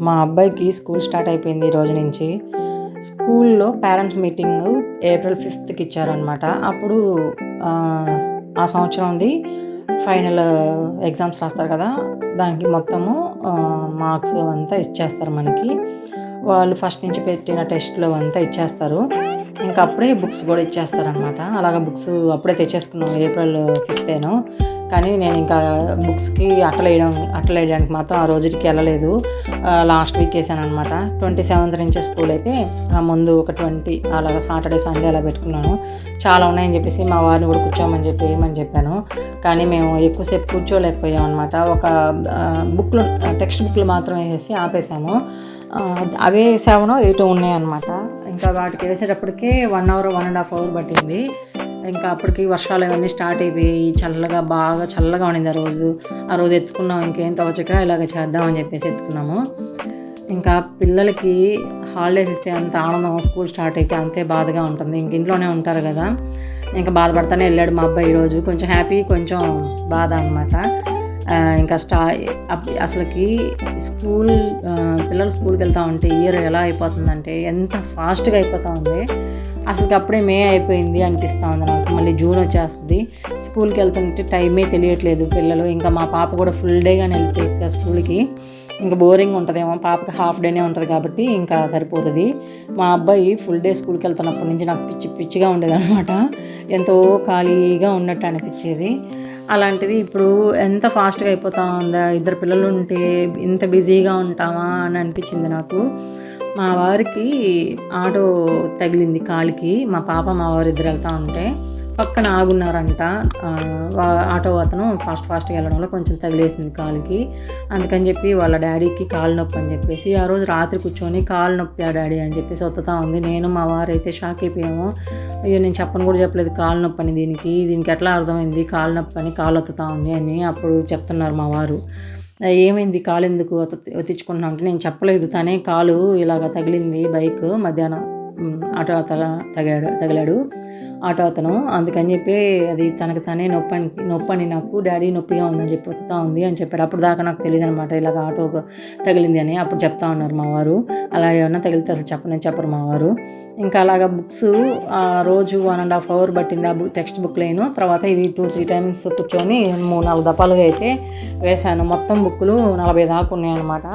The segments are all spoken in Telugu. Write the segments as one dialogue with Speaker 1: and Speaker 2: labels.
Speaker 1: మా అబ్బాయికి స్కూల్ స్టార్ట్ అయిపోయింది ఈ రోజు నుంచి. స్కూల్లో పేరెంట్స్ మీటింగ్ ఏప్రిల్ 5థ్‌కి ఇచ్చారనమాట. అప్పుడు ఆ సంవత్సరంది ఫైనల్ ఎగ్జామ్స్ రాస్తారు కదా! దానికి మొత్తము మార్క్స్ అవంతా ఇచ్చేస్తారు మనకి. వాళ్ళు ఫస్ట్ నుంచి పెట్టిన టెస్ట్‌లు అవంతా ఇచ్చేస్తారు. ఇంకా అప్పుడే బుక్స్ కూడా ఇచ్చేస్తారనమాట. అలాగా బుక్స్ అప్పుడే తెచ్చేసుకున్నాం ఏప్రిల్ 5థేను. కానీ నేను ఇంకా బుక్స్‌కి అట్టలేయడానికి మాత్రం ఆ రోజుటికి వెళ్ళలేదు. Last week వేసాననమాట. 27th నుంచే స్కూల్ అయితే ముందు ఒక 20 అలాగా సాటర్డే, సండే అలా పెట్టుకున్నాను. చాలా ఉన్నాయని చెప్పేసి మా వారిని కూడా కూర్చోమని చెప్పి వేయమని చెప్పాను. కానీ మేము ఎక్కువసేపు కూర్చోలేకపోయామన్నమాట. ఒక బుక్లు టెక్స్ట్ బుక్లు మాత్రం వేసేసి ఆపేసాము. అవే 7 8 ఉన్నాయన్నమాట. ఇంకా వాటికి వేసేటప్పటికే 1 అవర్ 1.5 అవర్ పట్టింది. ఇంకా అప్పటికి వర్షాలు అవన్నీ స్టార్ట్ అయిపోయి బాగా చల్లగా ఉండింది ఆ రోజు ఎత్తుకున్నాం. ఇంకేం తోచక ఇలాగ చేద్దామని చెప్పేసి ఎత్తుకున్నాము. ఇంకా పిల్లలకి హాలిడేస్ ఇస్తే అంత ఆనందం, స్కూల్ స్టార్ట్ అయితే అంతే బాధగా ఉంటుంది. ఇంక ఇంట్లోనే ఉంటారు కదా, ఇంకా బాధపడతానే వెళ్ళాడు మా అబ్బాయి ఈరోజు. కొంచెం హ్యాపీ, కొంచెం బాధ అనమాట. ఇంకా అసలుకి పిల్లలు స్కూల్కి వెళ్తా ఉంటే ఇయర్ ఎలా అయిపోతుందంటే ఎంత ఫాస్ట్గా అయిపోతూ ఉంది. అసలుకి అప్పుడే మే అయిపోయింది అనిపిస్తూ ఉంది నాకు. మళ్ళీ జూన్ వచ్చేస్తుంది. స్కూల్కి వెళ్తుంటే టైమే తెలియట్లేదు పిల్లలు. ఇంకా మా పాప కూడా ఫుల్ డేగానే వెళ్తే ఇంకా స్కూల్కి ఇంకా బోరింగ్ ఉంటుందేమో. పాపకి హాఫ్ డేనే ఉంటుంది కాబట్టి ఇంకా సరిపోతుంది. మా అబ్బాయి ఫుల్ డే స్కూల్కి వెళ్తున్నప్పటి నుంచి నాకు పిచ్చిగా ఉండేది అనమాట. ఎంతో ఖాళీగా ఉన్నట్టు అనిపించేది. అలాంటిది ఇప్పుడు ఎంత ఫాస్ట్గా అయిపోతా ఉందా, 2 పిల్లలు ఉంటే ఇంత బిజీగా ఉంటామా అని అనిపించింది నాకు. మా వారికి ఆటో తగిలింది కాలికి. మా పాప మా వారు ఇద్దరు వెళ్తూ ఉంటే పక్కన ఆగున్నారంట. ఆటో అతను ఫాస్ట్గా వెళ్ళడంలో కొంచెం తగిలేసింది కాలుకి. అందుకని చెప్పి వాళ్ళ డాడీకి కాలు నొప్పి అని చెప్పేసి ఆ రోజు రాత్రి కూర్చొని కాలు నొప్పి ఆ డాడీ అని చెప్పేసి వత్తుతా ఉంది. నేను మా వారు అయితే షాక్ అయిపోయాము. అయ్యో, నేను చెప్పలేదు కాలు నొప్పి అని. దీనికి ఎట్లా అర్థమైంది కాలు నొప్పి అని, కాలు వత్తుతా ఉంది అని అప్పుడు చెప్తున్నారు మా వారు. ఏమైంది, కాలు ఎందుకు ఒత్తించుకుంటున్నాం అంటే నేను చెప్పలేదు. తనే కాలు ఇలాగ తగిలింది బైక్ మధ్యాహ్నం. ఆటో తగిలాడు ఆటో అతను. అందుకని చెప్పి అది తనకు తనే నొప్పని నాకు డాడీ నొప్పిగా ఉందని చెప్పి వస్తూ ఉంది అని చెప్పాడు. అప్పుడు దాకా నాకు తెలియదు అనమాట ఇలాగ ఆటో తగిలింది అని. అప్పుడు చెప్తా ఉన్నారు మా వారు. అలా ఏమన్నా తగిలితే అసలు చెప్పరు మా వారు. ఇంకా అలాగా బుక్స్ ఆ రోజు 1.5 అవర్ పట్టింది ఆ టెక్స్ట్ బుక్ లేను. తర్వాత ఇవి 2-3 టైమ్స్ కూర్చొని 3-4 దఫాలుగా అయితే వేశాను. మొత్తం బుక్కులు 40 దాకా ఉన్నాయన్నమాట.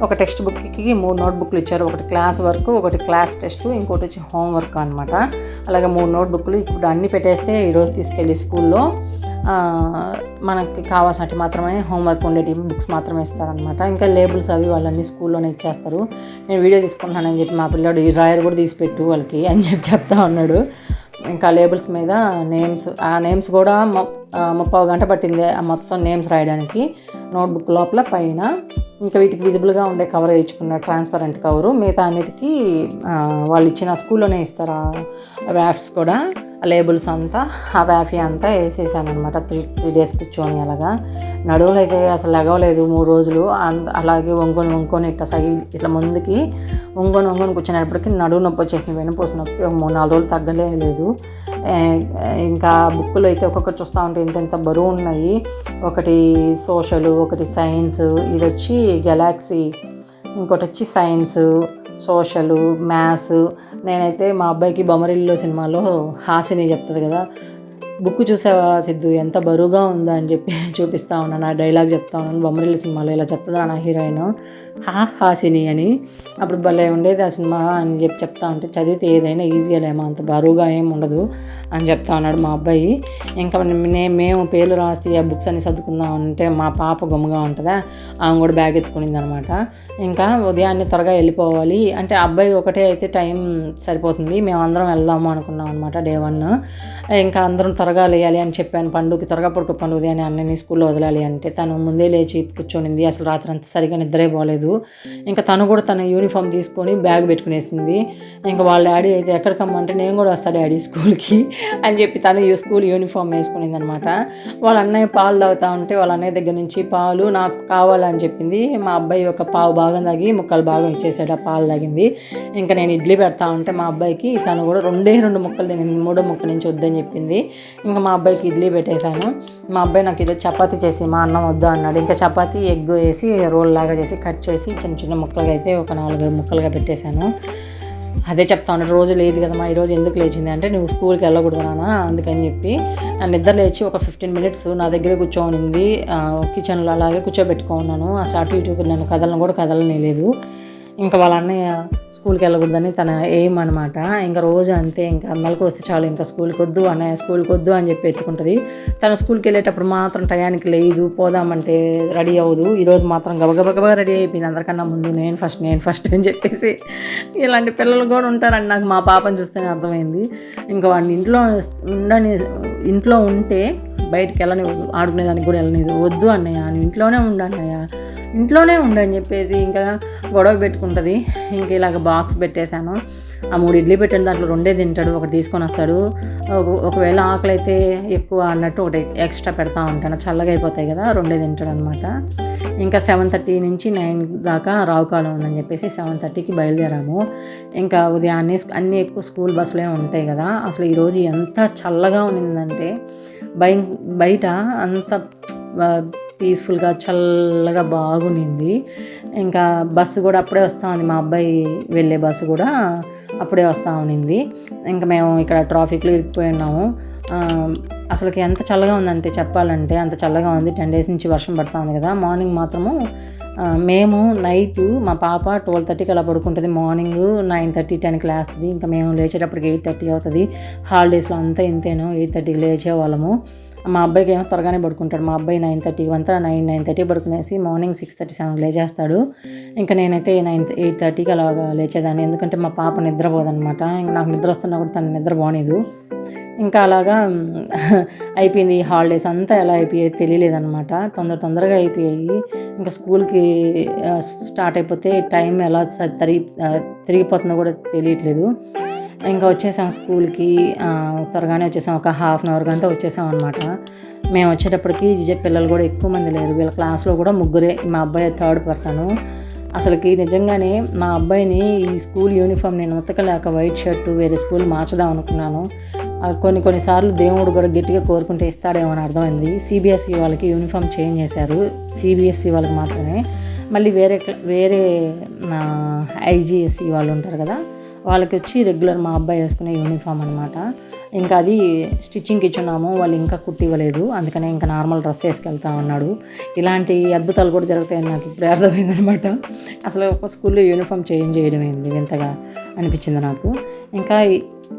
Speaker 1: ఒక టెక్స్ట్ బుక్కి 3 నోట్ బుక్లు ఇచ్చారు. ఒకటి క్లాస్ వర్క్, ఒకటి క్లాస్ టెస్ట్, ఇంకోటి వచ్చి హోమ్ వర్క్ అనమాట. అలాగే 3 నోట్ బుక్లు ఇప్పుడు అన్నీ పెట్టేస్తే ఈరోజు తీసుకెళ్ళి స్కూల్లో మనకి కావాల్సినట్టు మాత్రమే హోంవర్క్ ఉండేటి బుక్స్ మాత్రమే ఇస్తారనమాట. ఇంకా లేబుల్స్ అవి వాళ్ళన్నీ స్కూల్లోనే ఇచ్చేస్తారు. నేను వీడియో తీసుకుంటున్నానని చెప్పి మా పిల్లాడు ఈ డ్రాయర్ కూడా తీసిపెట్టు వాళ్ళకి అని చెప్పి చెప్తా ఉన్నాడు. ఇంకా లేబుల్స్ మీద ఆ నేమ్స్ కూడా 30 గంట పట్టింది ఆ మొత్తం నేమ్స్ రాయడానికి. నోట్బుక్ లోపల పైన ఇంకా వీటికి విజిబుల్గా ఉండే కవర్ వేయించుకున్న ట్రాన్స్పరెంట్ కవరు. మిగతా అన్నిటికీ వాళ్ళు ఇచ్చిన స్కూల్లోనే ఇస్తారు ఆ వ్యాఫ్స్ కూడా. ఆ లేబుల్స్ అంతా ఆ వ్యాఫీ అంతా వేసేసాను అనమాట. 3 days కూర్చొని అలాగా. నడువులు అయితే అసలు లెగవలేదు 3 రోజులు. అలాగే వంకొని ఇట్లా ముందుకి వంకొని కూర్చునేటప్పటికి నడువు నొప్పి వచ్చేసింది. వెన్నుపూస నొప్పి 3-4 రోజులు తగ్గలేదు. ఇంకా బుక్కులు అయితే ఒక్కొక్కటి చూస్తూ ఉంటే ఇంత బరువు ఉన్నాయి. ఒకటి సోషల్, ఒకటి సైన్స్, ఇది వచ్చి గెలాక్సీ, ఇంకోటి వచ్చి సైన్స్, సోషల్, మ్యాథ్స్. నేనైతే మా అబ్బాయికి బొమ్మరిల్లు సినిమాలో హాసిని చెప్తుంది కదా, బుక్ చూసావా సిద్ధు ఎంత బరువుగా ఉందా అని చెప్పి చూపిస్తూ ఉన్నాను. ఆ డైలాగ్ చెప్తా ఉన్నాను. బొమ్మరిల్లు సినిమాలో ఇలా చెప్తుందా నా హీరోయిన్ హాసిని అని. అప్పుడు భలే ఉండేది ఆ సినిమా అని చెప్తా ఉంటే చదివితే ఏదైనా ఈజీగా లేమో, అంత బరువుగా ఏం ఉండదు అని చెప్తా ఉన్నాడు మా అబ్బాయి. ఇంకా మేము పేర్లు రాసి ఆ బుక్స్ అన్ని సర్దుకుందాం అంటే మా పాప గమ్ముగా ఉంటుందా, ఆమె కూడా బ్యాగ్ ఎత్తుకునింది అనమాట. ఇంకా ఉదయాన్నే త్వరగా వెళ్ళిపోవాలి అంటే అబ్బాయి ఒకటే అయితే టైం సరిపోతుంది. మేము అందరం వెళ్దాము అనుకున్నాం అనమాట డే 1. ఇంకా అందరం త్వరగా లేయాలి అని చెప్పాను. పండుగకి త్వరగా పడుకోపండు ఉదయాన్నే అన్నని స్కూల్లో వదలాలి అంటే తను ముందే లేచి కూర్చొనింది. అసలు రాత్రి అంతా సరిగా నిద్రే పోలేదు. ఇంకా తను కూడా తన యూనిఫామ్ తీసుకొని బ్యాగ్ పెట్టుకునేసింది. ఇంకా వాళ్ళ డాడీ అయితే ఎక్కడికమ్మంటే నేను కూడా వస్తా డాడీ స్కూల్కి అని చెప్పి తను స్కూల్ యూనిఫామ్ వేసుకునింది అనమాట. వాళ్ళ అన్నయ్య పాలు తాగుతూ ఉంటే వాళ్ళ అన్నయ్య దగ్గర నుంచి పాలు నాకు కావాలని చెప్పింది. మా అబ్బాయి ఒక పావు భాగం తాగి ముక్కలు భాగం ఇచ్చేసాడు. ఆ పాలు తాగింది. ఇంకా నేను ఇడ్లీ పెడతా ఉంటే మా అబ్బాయికి తను కూడా 2 ముక్కలు తినింది. 3వ ముక్క నుంచి వద్దని చెప్పింది. ఇంకా మా అబ్బాయికి ఇడ్లీ పెట్టేశాను. మా అబ్బాయి నాకు ఈరోజు చపాతీ చేసి మా అన్నం వద్దు అన్నాడు. ఇంకా చపాతీ ఎగ్ వేసి రోల్ లాగా చేసి కట్ చేసి చేసి చిన్న చిన్న ముక్కలుగా అయితే ఒక 4 ముక్కలుగా పెట్టేశాను. అదే చెప్తా ఉన్నాడు, రోజు లేదు కదమ్మా, ఈరోజు ఎందుకు లేచింది అంటే నువ్వు స్కూల్కి వెళ్ళకూడదు నాన్న అందుకని చెప్పి నిద్ర లేచి ఒక 15 మినిట్స్ నా దగ్గరే కూర్చోనింది. కిచెన్లో అలాగే కూర్చోబెట్టుకున్నాను. అసలు అటు ఇటు నన్ను కదలలేదు. ఇంకా వాళ్ళ అన్నయ్య స్కూల్కి వెళ్ళకూడదని తన ఎయిమ్ అనమాట. ఇంకా రోజు అంతే, ఇంకా మెలకు వస్తే చాలు ఇంకా స్కూల్కి వద్దు అన్నయ్య స్కూల్కి వద్దు అని చెప్పి ఎత్తుకుంటుంది. తన స్కూల్కి వెళ్ళేటప్పుడు మాత్రం టయానికి లేదు, పోదామంటే రెడీ అవ్వదు. ఈరోజు మాత్రం గబగబా రెడీ అయిపోయింది, అందరికన్నా ముందు నేను ఫస్ట్ అని చెప్పేసి. ఇలాంటి పిల్లలు కూడా ఉంటారని నాకు మా పాపని చూస్తేనే అర్థమైంది. ఇంకా వాడిని ఇంట్లో ఉంటే బయటికి వెళ్ళనివ్వదు, ఆడుకునేదానికి కూడా వెళ్ళనివ్వదు. వద్దు అన్నయ్య నువ్వు ఇంట్లోనే ఉండని చెప్పేసి ఇంకా గొడవ పెట్టుకుంటుంది. ఇంక ఇలాగ బాక్స్ పెట్టేశాను. ఆ 3 ఇడ్లీ పెట్టిన దాంట్లో 2 తింటాడు, ఒకటి తీసుకొని వస్తాడు. ఒకవేళ ఆకలి అయితే ఎక్కువ అన్నట్టు ఒకటి ఎక్స్ట్రా పెడతా ఉంటాను, చల్లగా అయిపోతాయి కదా, 2 తింటాడు అనమాట. ఇంకా 7:30 నుంచి 9 దాకా రావుకాలం ఉందని చెప్పేసి 7:30కి బయలుదేరాము. ఇంకా ఉదయాన్నే అన్నీ ఎక్కువ స్కూల్ బస్సులే ఉంటాయి కదా. అసలు ఈరోజు ఎంత చల్లగా ఉన్నిందంటే బయట అంత పీస్ఫుల్గా చల్లగా బాగునింది. ఇంకా బస్సు కూడా అప్పుడే వస్తూ ఉంది, మా అబ్బాయి వెళ్ళే బస్సు కూడా అప్పుడే వస్తూ ఉన్నింది. ఇంకా మేము ఇక్కడ ట్రాఫిక్లో ఇరికిపోయి ఉన్నాము. అసలుకి ఎంత చల్లగా ఉందంటే చెప్పాలంటే అంత చల్లగా ఉంది. 10 days నుంచి వర్షం పడుతూ ఉంది కదా. మార్నింగ్ మాత్రము మేము నైటు మా పాప 12:30కి అలా పడుకుంటుంది, మార్నింగ్ 9:30 10కి లేస్తుంది. ఇంకా మేము లేచేటప్పటికి 8:30 అవుతుంది. హాలిడేస్లో అంతా ఇంతేను, 8:30కి లేచేవాళ్ళము. మా అబ్బాయికి ఏమో త్వరగానే పడుకుంటాడు. మా అబ్బాయి 9:30 అంతా 9:30 పడుకునేసి మార్నింగ్ 6:30 7కి లేచేస్తాడు. ఇంకా నేనైతే 8:30కి అలాగా లేచేదాన్ని, ఎందుకంటే మా పాప నిద్రపోదనమాట. ఇంకా నాకు నిద్ర వస్తున్నా కూడా తను నిద్ర పోనీదు. ఇంకా అలాగా అయిపోయింది. హాలిడేస్ అంతా ఎలా అయిపోయాయి తెలియలేదనమాట, తొందరగా అయిపోయాయి. ఇంకా స్కూల్కి స్టార్ట్ అయిపోతే టైం ఎలా తిరిగిపోతుందో కూడా తెలియట్లేదు. ఇంకా వచ్చేసాం స్కూల్కి, త్వరగానే వచ్చేసాం, ఒక ½ an hour అంతా వచ్చేసాం అనమాట. మేము వచ్చేటప్పటికి పిల్లలు కూడా ఎక్కువ మంది లేరు, వీళ్ళ క్లాస్లో కూడా 3. మా అబ్బాయి 3rd person. అసలుకి నిజంగానే మా అబ్బాయిని ఈ స్కూల్ యూనిఫామ్ నేను ఉతకలేక వైట్ షర్టు వేరే స్కూల్ మార్చుదాం అనుకున్నాను. కొన్నిసార్లు దేవుడు కూడా గట్టిగా కోరుకుంటే ఇస్తాడేమో అని అర్థమైంది. సిబిఎస్ఈ వాళ్ళకి యూనిఫామ్ చేంజ్ చేశారు, సిబిఎస్ఈ వాళ్ళకి మాత్రమే. మళ్ళీ వేరే ఐజిఎస్ఈ వాళ్ళు ఉంటారు కదా, వాళ్ళకి వచ్చి రెగ్యులర్ మా అబ్బాయి వేసుకునే యూనిఫామ్ అనమాట. ఇంకా అది స్టిచ్చింగ్కి ఇచ్చున్నాము, వాళ్ళు ఇంకా కుట్టివ్వలేదు, అందుకనే ఇంకా నార్మల్ డ్రెస్ వేసుకెళ్తా ఉన్నాడు. ఇలాంటి అద్భుతాలు కూడా జరుగుతాయని నాకు ఇప్పుడే అర్థమైందనమాట. అసలు ఒక స్కూల్లో యూనిఫామ్ చేంజ్ చేయడం ఏంది వింతగా అనిపించింది నాకు. ఇంకా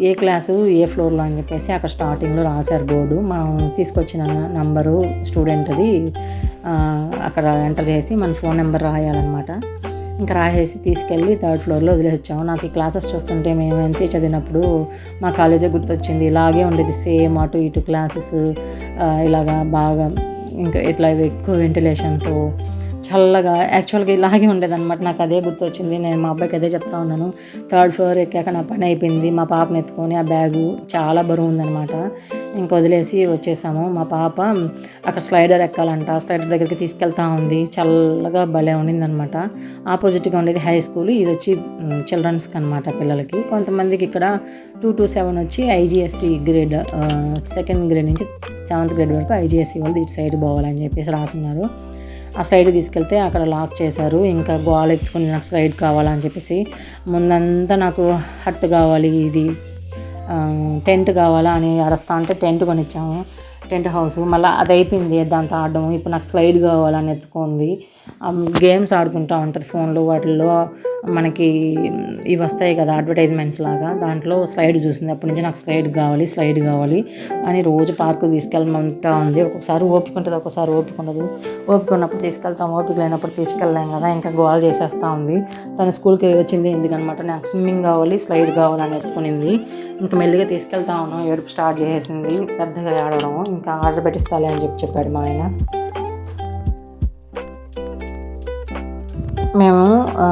Speaker 1: ఏ క్లాసు ఏ ఫ్లోర్లో అని చెప్పేసి అక్కడ స్టార్టింగ్లో రాశారు బోర్డు. మనం తీసుకొచ్చిన నంబరు స్టూడెంట్ది అక్కడ ఎంటర్ చేసి మన ఫోన్ నెంబర్ రాయాలన్నమాట. ఇంకా రాసేసి తీసుకెళ్ళి 3rd floorలో వదిలేసాము. నాకు ఈ క్లాసెస్ చూస్తుంటే మేము ఎంసీ చదివినప్పుడు మా కాలేజే గుర్తొచ్చింది. ఇలాగే ఉండేది సేమ్, అటు ఇటు క్లాసెస్ ఇలాగా బాగా, ఇంకా ఇట్లా ఎక్కువ వెంటిలేషన్తో చల్లగా యాక్చువల్గా ఇలాగే ఉండేదన్నమాట. నాకు అదే గుర్తొచ్చింది. నేను మా అబ్బాయికి అదే చెప్తా ఉన్నాను. 3rd floor ఎక్కాక నా పని అయిపోయింది. మా పాపను ఎత్తుకొని ఆ బ్యాగు చాలా బరువు ఉందన్నమాట, ఇంక వదిలేసి వచ్చేసాము. మా పాప అక్కడ స్లైడర్ ఎక్కాలంట, స్లైడర్ దగ్గరికి తీసుకెళ్తా ఉంది. చల్లగా భలే ఉండిందనమాట. ఆపోజిట్గా ఉండేది హై స్కూల్, ఇది వచ్చి చిల్డ్రన్స్కి అనమాట, పిల్లలకి. కొంతమందికి ఇక్కడ 2 to 7 వచ్చి ఐజిఎస్సి గ్రేడ్, 2nd grade నుంచి 7th grade వరకు ఐజిఎస్సి వాళ్ళు ఇటు సైడ్ పోవాలని చెప్పేసి రాసున్నారు. ఆ స్లైడ్ తీసుకెళ్తే అక్కడ లాక్ చేశారు. ఇంకా గోల ఎత్తుకుని నాకు స్లైడ్ కావాలని చెప్పేసి ముందంతా నాకు హట్ కావాలి, ఇది టెంట్ కావాలా అని అడుస్తా అంటే టెంట్ కొనిచ్చాము, టెంట్ హౌస్. మళ్ళీ అది అయిపోయింది దాంతో ఆడడం. ఇప్పుడు నాకు స్లైడ్ కావాలని ఎత్తుకుంది. గేమ్స్ ఆడుకుంటూ ఉంటుంది ఫోన్లో, వాటిల్లో మనకి ఇవి వస్తాయి కదా అడ్వర్టైజ్మెంట్స్ లాగా, దాంట్లో స్లైడ్ చూసింది. అప్పటి నుంచి నాకు స్లైడ్ కావాలి అని రోజు పార్కు తీసుకెళ్ళమంటా ఉంది. ఒక్కొక్కసారి ఓపిక ఉంటుంది, ఒక్కొక్కసారి ఓపిక ఉండదు. ఓపిక ఉన్నప్పుడు తీసుకెళ్తాం, ఓపిక లేనప్పుడు తీసుకెళ్ళలేం కదా. ఇంకా గోల్ చేసేస్తూ ఉంది. తను స్కూల్కి వచ్చింది ఎందుకనమాట, నాకు స్విమ్మింగ్ కావాలి, స్లైడ్ కావాలని ఎత్తుకునింది. ఇంకా మెల్లిగా తీసుకెళ్తా ఉన్నాం. ఏడుపు స్టార్ట్ చేసేసింది, పెద్దగా ఆడడం. ఇంకా ఆర్డర్ పెట్టిస్తాలే అని చెప్పాడు మా ఆయన. మేము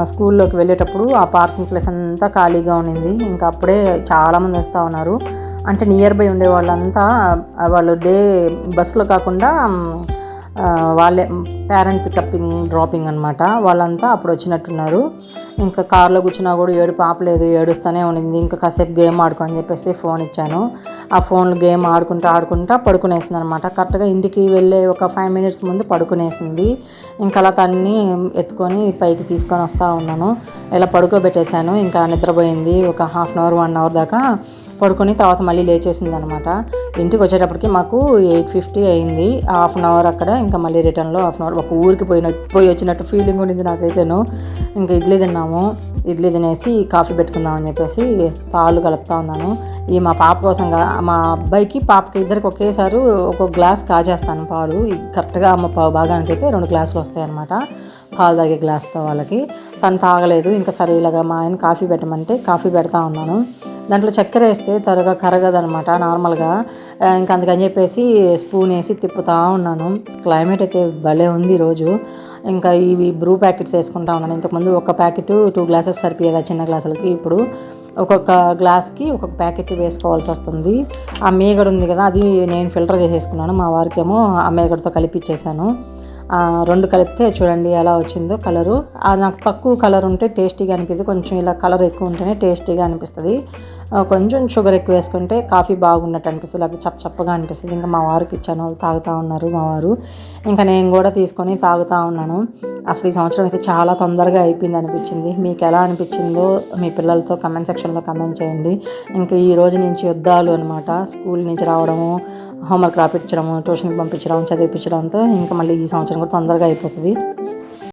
Speaker 1: స్కూల్లోకి వెళ్ళేటప్పుడు ఆ పార్కింగ్ ప్లేస్ అంతా ఖాళీగా ఉన్నింది. ఇంకా అప్పుడే చాలామంది వస్తూ ఉన్నారు. అంటే నియర్ బై ఉండే వాళ్ళంతా వాళ్ళు డే బస్సులో కాకుండా వాళ్ళే పేరెంట్ పికప్పింగ్ డ్రాపింగ్ అనమాట. వాళ్ళంతా అప్పుడు వచ్చినట్టున్నారు. ఇంకా కార్లో కూర్చున్నా కూడా ఏడుపు ఆపలేదు, ఏడుస్తూనే ఉండింది. ఇంకా కాసేపు గేమ్ ఆడుకో అని చెప్పేసి ఫోన్ ఇచ్చాను. ఆ ఫోన్లో గేమ్ ఆడుకుంటా పడుకునేసింది అనమాట. కరెక్ట్గా ఇంటికి వెళ్ళే ఒక 5 minutes ముందు పడుకునేసింది. ఇంకా అలా తన్ని ఎత్తుకొని పైకి తీసుకొని వస్తూ ఉన్నాను. ఇలా పడుకోబెట్టేశాను. ఇంకా నిద్రపోయింది. ఒక 1/2 hour 1 hour దాకా పడుకొని తర్వాత మళ్ళీ లేచేసింది అనమాట. ఇంటికి వచ్చేటప్పటికి మాకు 8:50 అయింది. 1/2 hour అక్కడ, ఇంకా మళ్ళీ రిటర్న్లో 1/2 hour. ఒక ఊరికి పోయి వచ్చినట్టు ఫీలింగ్ ఉండింది నాకైతేను. ఇంకా ఇడ్లీ తిన్నాము. ఇడ్లీ తినేసి కాఫీ పెట్టుకుందామని చెప్పేసి పాలు కలుపుతా ఉన్నాను. ఈ మా పాప కోసం మా అబ్బాయికి పాపకి ఇద్దరికి ఒకేసారి ఒక గ్లాస్ కాచేస్తాను పాలు. కరెక్ట్గా మా భాగానికి అయితే 2 glasses వస్తాయన్నమాట పాలు తాగే గ్లాస్తో వాళ్ళకి. తను తాగలేదు. ఇంకా సరే ఇలాగా మా ఆయన కాఫీ పెట్టమంటే కాఫీ పెడతా ఉన్నాను. దాంట్లో చక్కెర వేస్తే త్వరగా కరగదనమాట నార్మల్గా. ఇంకా అందుకని చెప్పేసి స్పూన్ వేసి తిప్పుతూ ఉన్నాను. క్లైమేట్ అయితే భలే ఉంది ఈరోజు. ఇంకా ఇవి బ్రూ ప్యాకెట్స్ వేసుకుంటా ఉన్నాను. ఇంతకుముందు ఒక ప్యాకెట్ 2 glasses సరిపోయేదా చిన్న గ్లాసులకి. ఇప్పుడు ఒక్కొక్క గ్లాస్కి ఒక్కొక్క ప్యాకెట్ వేసుకోవాల్సి వస్తుంది. ఆ మీగడ ఉంది కదా, అది నేను ఫిల్టర్ చేసేసుకున్నాను. మా వారికేమో ఆ మీగడతో కలిపిచ్చేసాను. 2 కలిపితే చూడండి ఎలా వచ్చిందో కలరు. నాకు తక్కువ కలర్ ఉంటే టేస్టీగా అనిపిస్తుంది, కొంచెం ఇలా కలర్ ఎక్కువ ఉంటేనే టేస్టీగా అనిపిస్తుంది. కొంచెం షుగర్ ఎక్కువ వేసుకుంటే కాఫీ బాగున్నట్టు అనిపిస్తుంది, లేకపోతే చప్పగా అనిపిస్తుంది. ఇంకా మా వారికి ఇచ్చాను, వాళ్ళు తాగుతూ ఉన్నారు మా వారు. ఇంకా నేను కూడా తీసుకొని తాగుతూ ఉన్నాను. అసలు ఈ సంవత్సరం అయితే చాలా తొందరగా అయిపోయింది అనిపించింది. మీకు ఎలా అనిపించిందో మీ పిల్లలతో కమెంట్ సెక్షన్లో కమెంట్ చేయండి. ఇంకా ఈ రోజు నుంచి యుద్ధాలు అనమాట. స్కూల్ నుంచి రావడము, హోంవర్క్ రాపించడము, ట్యూషన్కి పంపించడం, చదివించడంతో ఇంకా మళ్ళీ ఈ సంవత్సరం కూడా తొందరగా అయిపోతుంది.